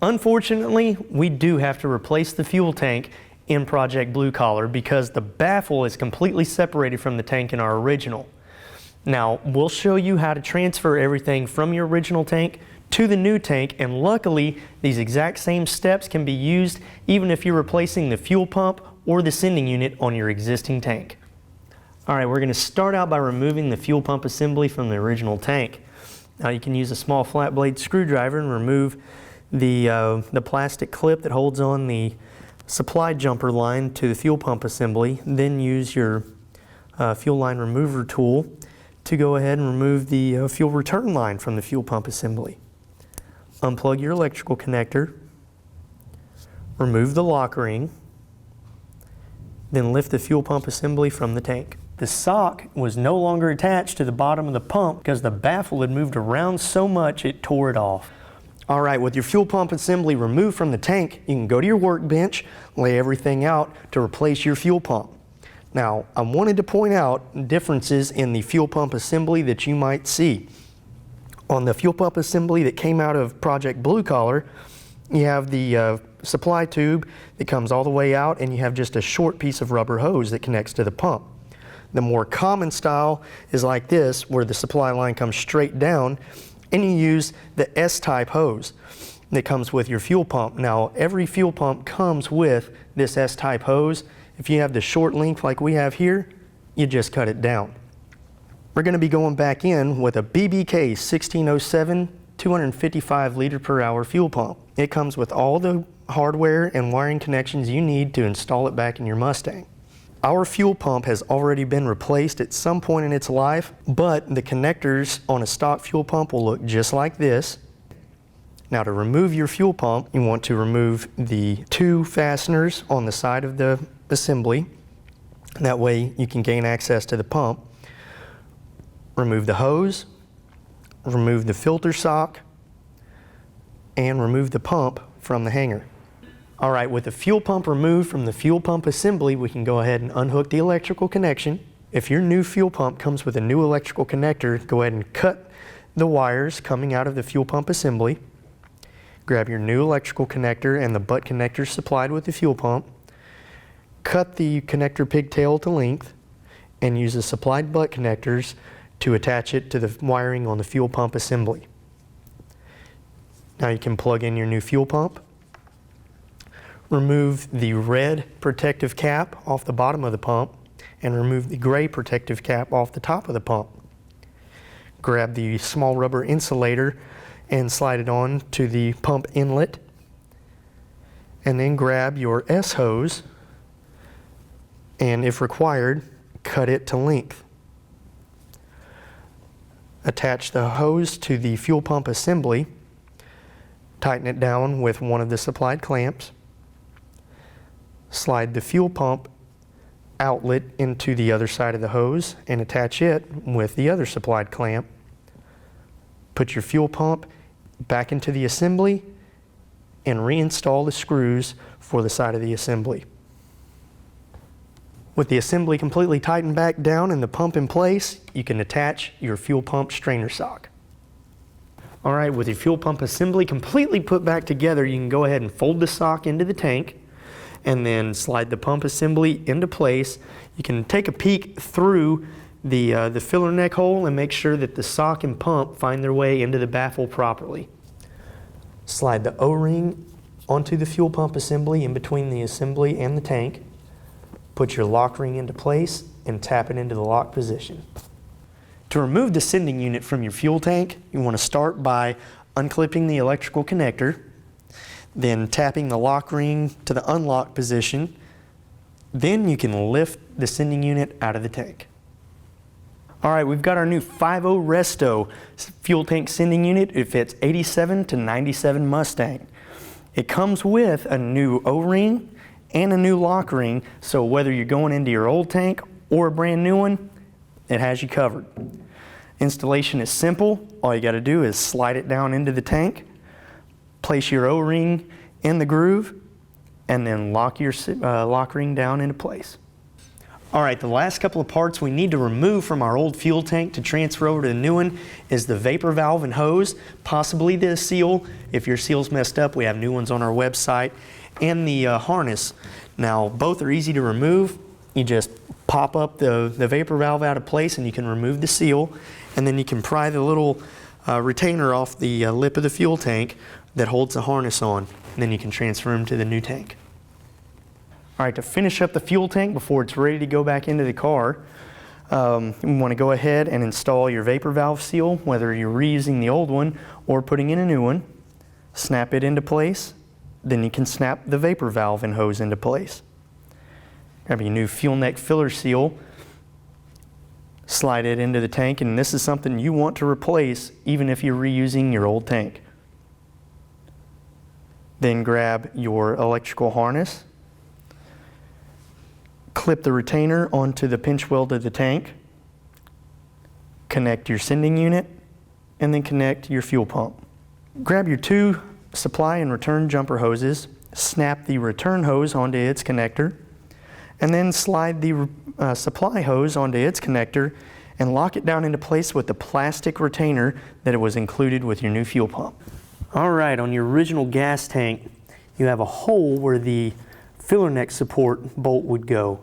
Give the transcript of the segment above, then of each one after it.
Unfortunately, we do have to replace the fuel tank in Project Blue Collar because the baffle is completely separated from the tank in our original. Now, we'll show you how to transfer everything from your original tank to the new tank, and luckily, these exact same steps can be used even if you're replacing the fuel pump or the sending unit on your existing tank. All right, we're going to start out by removing the fuel pump assembly from the original tank. Now, you can use a small flat blade screwdriver and remove the plastic clip that holds on the supply jumper line to the fuel pump assembly. Then use your fuel line remover tool to go ahead and remove the fuel return line from the fuel pump assembly. Unplug your electrical connector, remove the lock ring, then lift the fuel pump assembly from the tank. The sock was no longer attached to the bottom of the pump because the baffle had moved around so much it tore it off. All right, with your fuel pump assembly removed from the tank, you can go to your workbench, lay everything out to replace your fuel pump. Now, I wanted to point out differences in the fuel pump assembly that you might see. On the fuel pump assembly that came out of Project Blue Collar, you have the supply tube that comes all the way out, and you have just a short piece of rubber hose that connects to the pump. The more common style is like this, where the supply line comes straight down, and you use the S-type hose that comes with your fuel pump. Now, every fuel pump comes with this S-type hose. If you have the short length like we have here, you just cut it down. We're going to be going back in with a BBK 1607 255 liter per hour fuel pump. It comes with all the hardware and wiring connections you need to install it back in your Mustang. Our fuel pump has already been replaced at some point in its life, but the connectors on a stock fuel pump will look just like this. Now, to remove your fuel pump, you want to remove the two fasteners on the side of the assembly. That way you can gain access to the pump. Remove the hose, remove the filter sock, and remove the pump from the hanger. All right, with the fuel pump removed from the fuel pump assembly, we can go ahead and unhook the electrical connection. If your new fuel pump comes with a new electrical connector, go ahead and cut the wires coming out of the fuel pump assembly. Grab your new electrical connector and the butt connectors supplied with the fuel pump. Cut the connector pigtail to length and use the supplied butt connectors to attach it to the wiring on the fuel pump assembly. Now you can plug in your new fuel pump. Remove the red protective cap off the bottom of the pump and remove the gray protective cap off the top of the pump. Grab the small rubber insulator and slide it on to the pump inlet, and then grab your S hose and, if required, cut it to length. Attach the hose to the fuel pump assembly, tighten it down with one of the supplied clamps. Slide the fuel pump outlet into the other side of the hose and attach it with the other supplied clamp. Put your fuel pump back into the assembly and reinstall the screws for the side of the assembly. With the assembly completely tightened back down and the pump in place, you can attach your fuel pump strainer sock. All right, with your fuel pump assembly completely put back together, you can go ahead and fold the sock into the tank and then slide the pump assembly into place. You can take a peek through the filler neck hole and make sure that the sock and pump find their way into the baffle properly. Slide the O-ring onto the fuel pump assembly in between the assembly and the tank. Put your lock ring into place and tap it into the lock position. To remove the sending unit from your fuel tank, you want to start by unclipping the electrical connector, then tapping the lock ring to the unlock position. Then you can lift the sending unit out of the tank. All right, we've got our new 5.0 Resto fuel tank sending unit. It fits 87 to 97 Mustang. It comes with a new O-ring and a new lock ring, so whether you're going into your old tank or a brand new one, it has you covered. Installation is simple. All you got to do is slide it down into the tank, place your O-ring in the groove, and then lock your lock ring down into place. All right, the last couple of parts we need to remove from our old fuel tank to transfer over to the new one is the vapor valve and hose, possibly the seal. If your seal's messed up, we have new ones on our website, and the harness. Now, both are easy to remove. You just pop up the vapor valve out of place and you can remove the seal, and then you can pry the little retainer off the lip of the fuel tank that holds the harness on, and then you can transfer them to the new tank. All right, to finish up the fuel tank before it's ready to go back into the car, you want to go ahead and install your vapor valve seal, whether you're reusing the old one or putting in a new one. Snap it into place, then you can snap the vapor valve and hose into place. Grab your new fuel neck filler seal, slide it into the tank, and this is something you want to replace even if you're reusing your old tank. Then grab your electrical harness, clip the retainer onto the pinch weld of the tank, connect your sending unit, and then connect your fuel pump. Grab your two supply and return jumper hoses, snap the return hose onto its connector, and then slide the supply hose onto its connector and lock it down into place with the plastic retainer that was included with your new fuel pump. All right, on your original gas tank, you have a hole where the filler neck support bolt would go.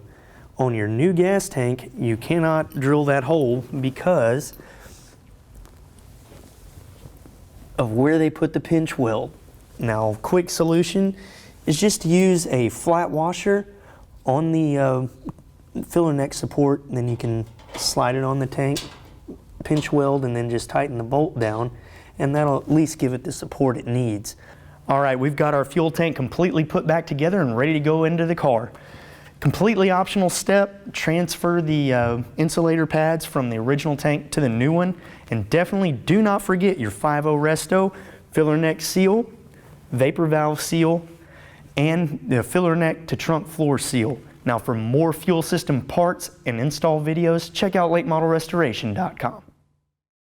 On your new gas tank, you cannot drill that hole because of where they put the pinch weld. Now, quick solution is just to use a flat washer on the filler neck support, and then you can slide it on the tank, pinch weld, and then just tighten the bolt down, and that'll at least give it the support it needs. All right, we've got our fuel tank completely put back together and ready to go into the car. Completely optional step, transfer the insulator pads from the original tank to the new one, and definitely do not forget your 5.0 Resto filler neck seal, vapor valve seal, and the filler neck to trunk floor seal. Now, for more fuel system parts and install videos, check out latemodelrestoration.com.